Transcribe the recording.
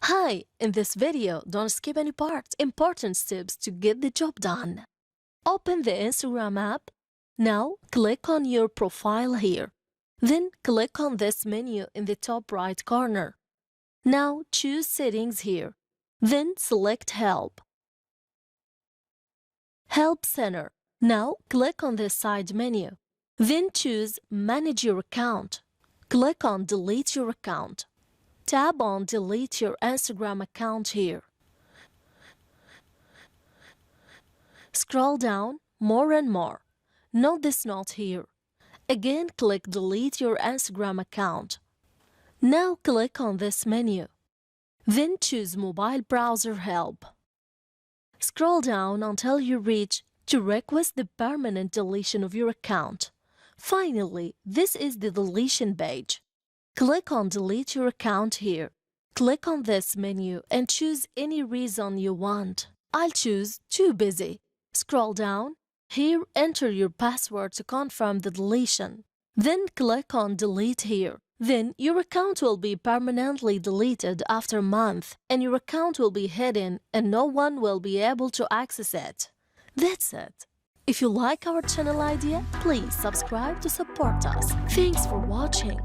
Hi, in this video, don't skip any part. Important steps to get the job done. Open the Instagram app. Now, click on your profile here. Then, click on this menu in the top right corner. Now, choose Settings here. Then, select Help. Help Center. Now, click on the side menu. Then, choose Manage your account. Click on Delete your account. Tap on Delete your Instagram account here. Scroll down more and more. Note this note here. Again, click Delete your Instagram account. Now click on this menu. Then choose Mobile Browser Help. Scroll down until you reach to request the permanent deletion of your account. Finally, this is the deletion page. Click on Delete your account here. Click on this menu and choose any reason you want. I'll choose Too Busy. Scroll down. Here, enter your password to confirm the deletion. Then click on Delete here. Then your account will be permanently deleted after a month, and your account will be hidden and no one will be able to access it. That's it. If you like our channel idea, please subscribe to support us. Thanks for watching.